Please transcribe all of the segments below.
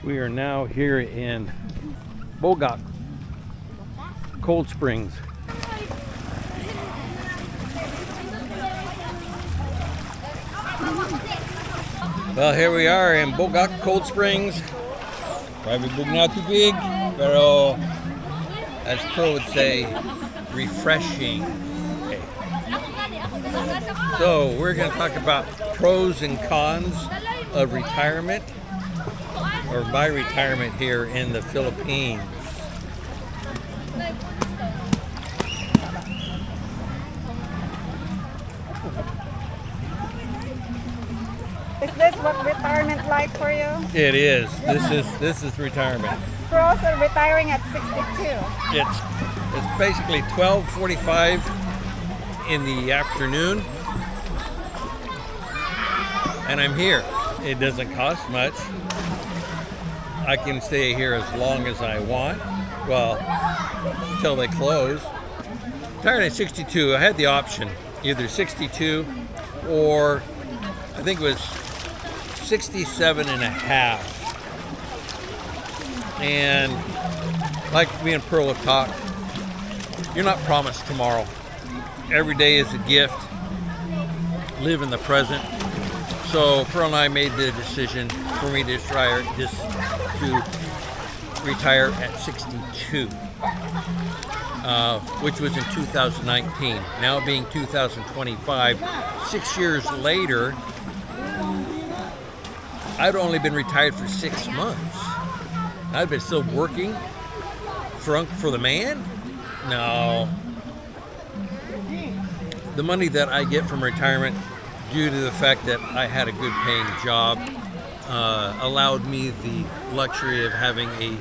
We are now here in Bogak, Cold Springs. Well, here we are in Bogak, Cold Springs. Private big, not too big, pero as Pro would say, refreshing. Okay. So we're going to talk about pros and cons of retirement, or by retirement here in the Philippines. Is this what retirement like for you? It is. This is retirement. Pros are retiring at 62. It's basically 12:45 in the afternoon, and I'm here. It doesn't cost much. I can stay here as long as I want. Well, until they close. Retired at 62. I had the option, either 62 or I think it was 67 and a half. And like me and Pearl have talked, you're not promised tomorrow. Every day is a gift. Live in the present. So Pearl and I made the decision for me to retire at 62, which was in 2019. Now being 2025, 6 years later, I'd only been retired for 6 months. I'd been still working for the man? No. The money that I get from retirement, due to the fact that I had a good paying job, allowed me the luxury of having a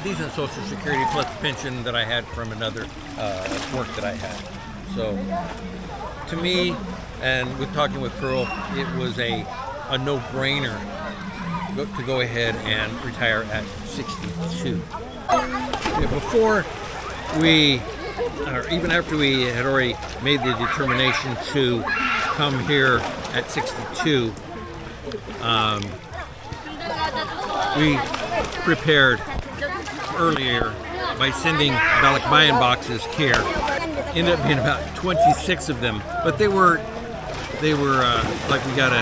decent Social Security plus pension that I had from another work that I had. So to me, and with talking with Pearl, it was a no-brainer to go ahead and retire at 62. Before we, or even after we had already made the determination to come here at 62, we prepared earlier by sending balikbayan boxes here. Ended up being about 26 of them, but they were like we got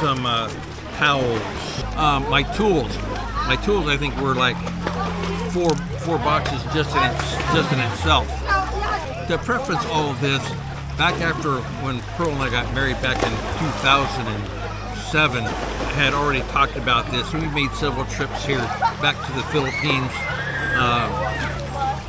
some towels. My tools I think were like four boxes just in itself. To preference all of this, back after when Pearl and I got married back in 2007, I had already talked about this. We made several trips here back to the Philippines,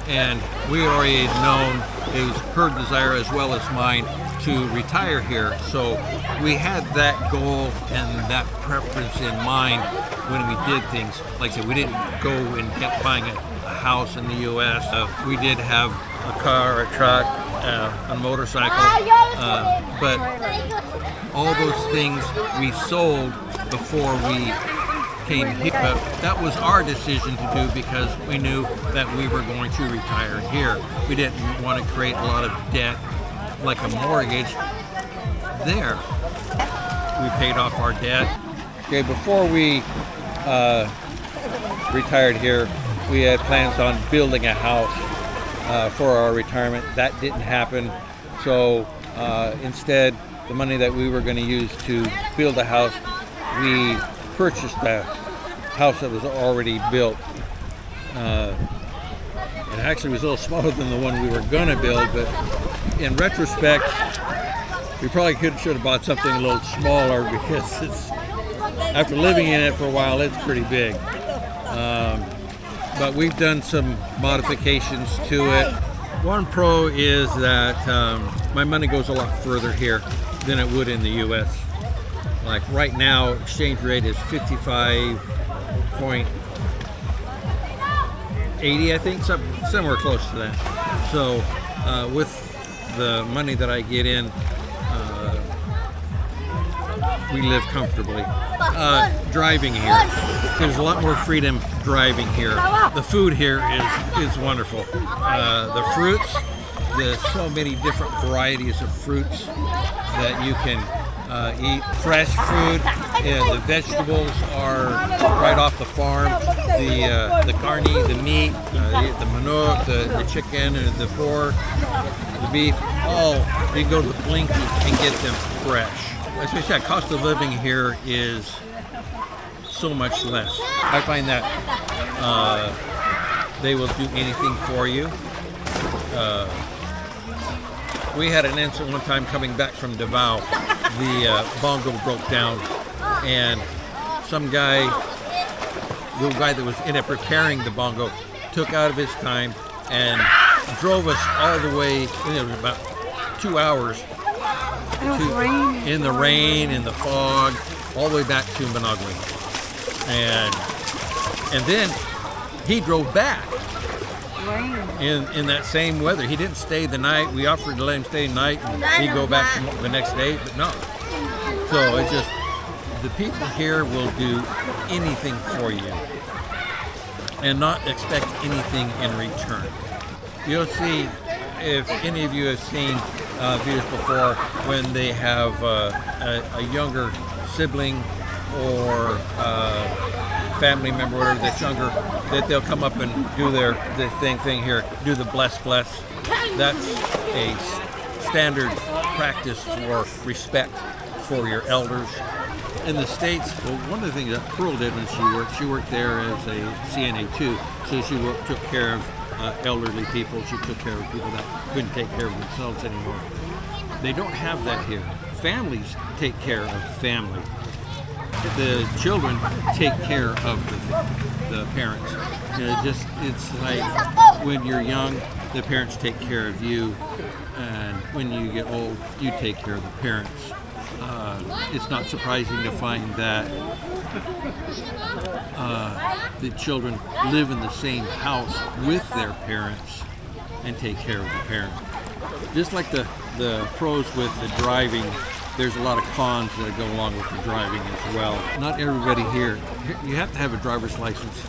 and we had already known it was her desire as well as mine to retire here. So we had that goal and that preference in mind when we did things. Like I said, we didn't go and get buying a house in the U.S. We did have a car, a truck, a motorcycle, but all those things we sold before we came here. But that was our decision to do because we knew that we were going to retire here. We didn't want to create a lot of debt like a mortgage there. We paid off our debt. Okay, before we retired here, we had plans on building a house for our retirement. That didn't happen. So instead, the money that we were going to use to build a house, we purchased a house that was already built. It actually was a little smaller than the one we were going to build, but in retrospect, we probably should have bought something a little smaller because after living in it for a while, it's pretty big. But we've done some modifications to it. One pro is that my money goes a lot further here than it would in the U.S. Like right now, exchange rate is 55.80, I think, somewhere close to that. So with the money that I get in, we live comfortably. Driving here, there's a lot more freedom driving here. The food here is wonderful. The fruits, there's so many different varieties of fruits that you can eat fresh food. The vegetables are right off the farm. The carne, the meat, the manok, the chicken, the pork, the beef, all you can go to the Blink and get them fresh. As I said, cost of living here is so much less. I find that they will do anything for you. We had an incident one time coming back from Davao. The bongo broke down, and some guy, the guy that was in it repairing the bongo, took out of his time and drove us all the way, it was about 2 hours. It was raining. In the rain, in the fog, all the way back to Managua. And then he drove back in that same weather. He didn't stay the night. We offered to let him stay the night and he'd go back the next day, but no. So it's just, the people here will do anything for you and not expect anything in return. You'll see, if any of you have seen videos before, when they have a younger sibling or family member, whatever, that's younger, that they'll come up and do the thing here, do the bless. That's a standard practice for respect for your elders. In the States, well, one of the things that Pearl did when she worked there as a CNA too, so she took care of elderly people, she took care of people that couldn't take care of themselves anymore. They don't have that here. Families take care of family. The children take care of the parents. It's like when you're young, the parents take care of you, and when you get old, you take care of the parents. It's not surprising to find that the children live in the same house with their parents and take care of the parents. Just like the pros with the driving, there's a lot of cons that go along with the driving as well. Not everybody here, you have to have a driver's license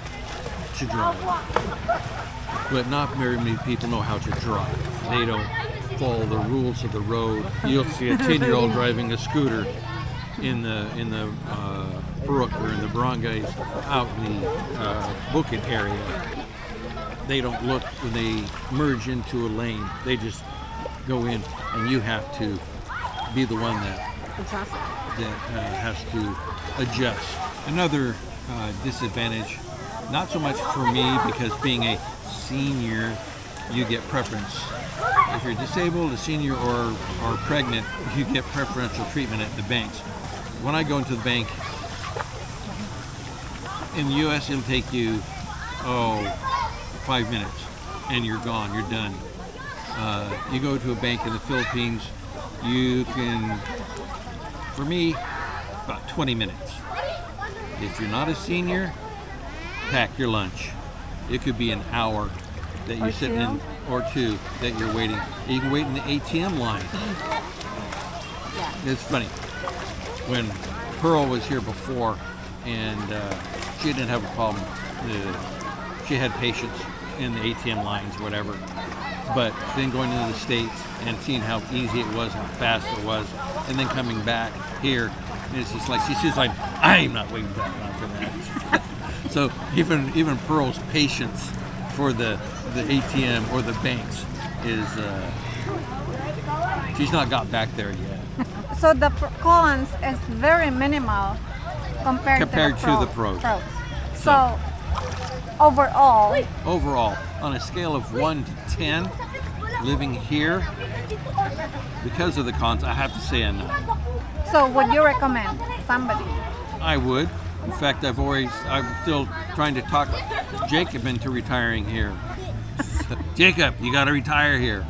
to drive, but not very many people know how to drive. They don't follow the rules of the road. You'll see a 10-year-old driving a scooter in the brook or in the barangays out in the Bukid area. They don't look when they merge into a lane. They just go in, and you have to be the one that has to adjust. Another disadvantage, not so much for me, because being a senior, you get preference. If you're disabled, a senior, or pregnant, you get preferential treatment at the banks. When I go into the bank, in the U.S., it'll take you, 5 minutes, and you're gone, you're done. You go to a bank in the Philippines, you can, for me, about 20 minutes. If you're not a senior, pack your lunch. It could be an hour that you're sitting in, or two, that you're waiting. You can wait in the ATM line. It's funny. When Pearl was here before, and she didn't have a problem. She had patience in the ATM lines, whatever. But then going into the States and seeing how easy it was, how fast it was, and then coming back here, it's just like she's like, I'm not waiting that long for that. So even Pearl's patience for the ATM or the banks is she's not got back there yet. So the cons is very minimal compared to the pros. So overall, on a scale of 1 to 10, living here, because of the cons, I have to say a 9. So would you recommend somebody? I would. In fact, I'm still trying to talk Jacob into retiring here. Jacob, you got to retire here.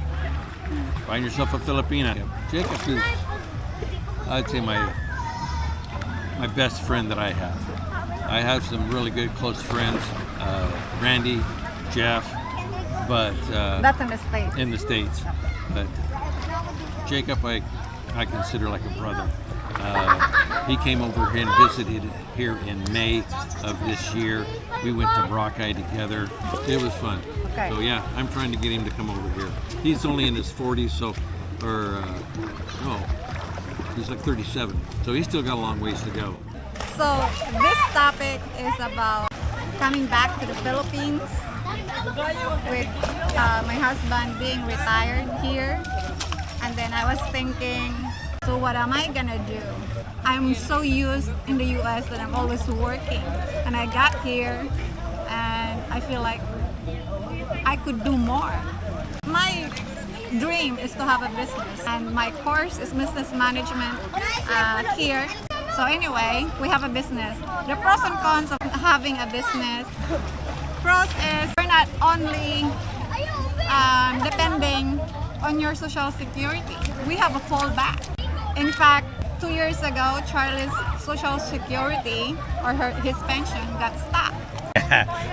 Find yourself a Filipina. Jacob is, I'd say, my best friend that I have. I have some really good close friends, Randy, Jeff, but that's in the States. In the States, but Jacob, I consider like a brother. He came over here and visited here in May of this year. We went to Boracay together. It was fun. Okay. So yeah, I'm trying to get him to come over here. He's only in his 40s, so, He's like 37, so he's still got a long ways to go. So this topic is about coming back to the Philippines with my husband being retired here. And then I was thinking, so what am I gonna do? I'm so used in the US that I'm always working. And I got here and I feel like I could do more. My dream is to have a business, and my course is business management here. So anyway, we have a business. The pros and cons of having a business. Pros is we're not only depending on your social security. We have a fallback. In fact, 2 years ago, Charlie's social security or his pension got stopped.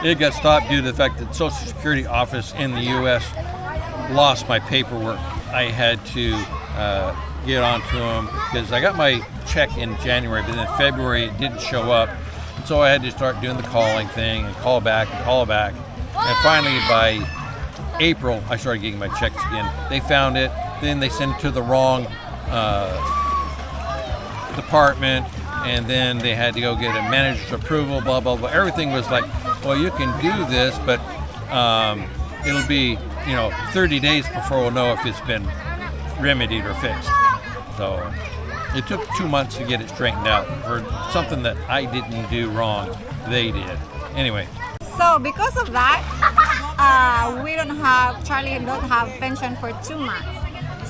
It got stopped due to the fact that Social Security office in the U.S. lost my paperwork. I had to get onto them because I got my check in January, but then in February it didn't show up. So I had to start doing the calling thing and call back and call back. And finally by April, I started getting my checks again. They found it, then they sent it to the wrong department, and then they had to go get a manager's approval, blah, blah, blah. Everything was like, well, you can do this, but it'll be, 30 days before we'll know if it's been remedied or fixed. So it took 2 months to get it straightened out for something that I didn't do wrong, they did. Anyway. So because of that, Charlie don't have pension for 2 months.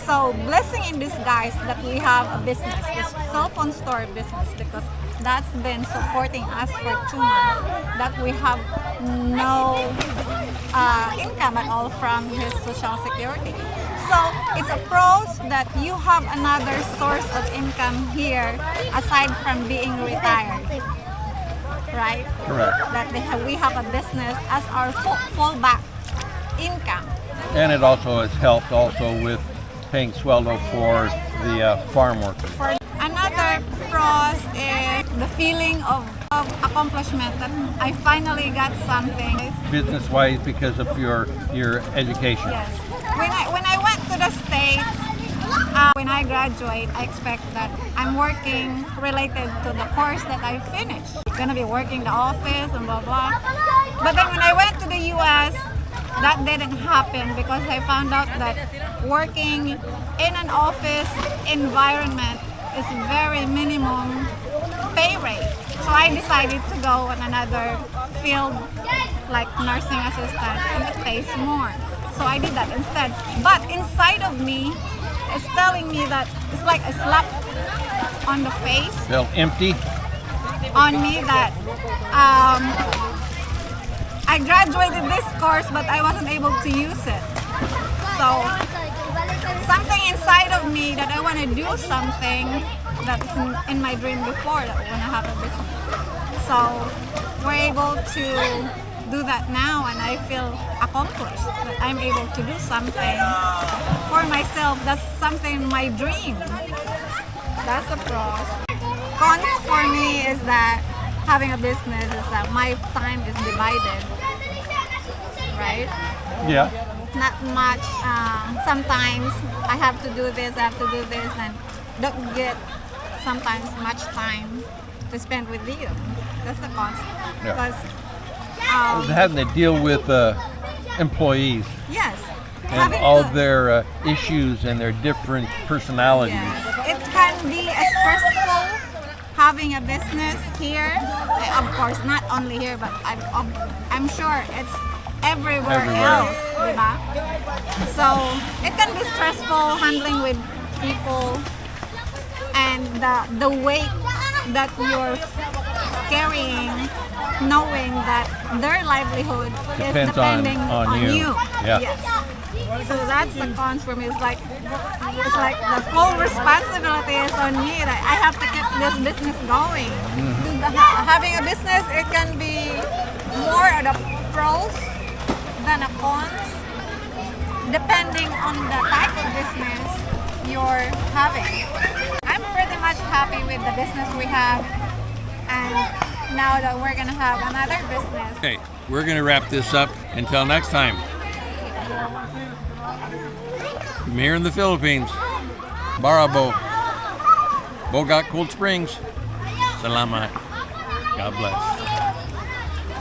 So blessing in disguise that we have a business, this cell phone store business, because that's been supporting us for 2 months, that we have no income at all from his social security. So it's a pros that you have another source of income here aside from being retired, right? Correct. That we have a business as our fallback income. And it also has helped also with paying sweldo for the farm workers. Another pros is the feeling of accomplishment that I finally got something. Business-wise, because of your education. Yes. When I went to the States, when I graduate, I expect that I'm working related to the course that I finished. I'm gonna be working the office and blah blah. But then when I went to the US, that didn't happen because I found out that working in an office environment is very minimum pay rate. So I decided to go on another field like nursing assistant, and it pays more. So I did that instead. But inside of me is telling me that it's like a slap on the face. Felt empty? On me that I graduated this course, but I wasn't able to use it. So something inside of me that I want to do something that's in my dream before, that I want to have a business. So we're able to do that now, and I feel accomplished that I'm able to do something for myself. That's something my dream. That's the pros. Cons for me is that having a business is that my time is divided, right? Yeah. Not much. Sometimes I have to do this, and don't get sometimes much time to spend with you. That's the cons. Yeah. Because having to deal with employees yes, and having all to- their issues and their different personalities. Yes. It can be stressful having a business here. Of course, not only here, but I'm sure it's everywhere else, diba? So it can be stressful handling with people, and the weight that you're carrying, knowing that their livelihood is Depends depending on you. Yeah. Yes. So that's the cons for me. It's like the full responsibility is on me that I have to keep this business going. Having a business, it can be more of the pros than the cons, depending on the type of business you're having. I'm pretty much happy with the business we have, and now that we're gonna have another business. Okay, we're going to wrap this up. Until next time. From here in the Philippines, Barabo. Bogart Cold Springs. Salamat. God bless.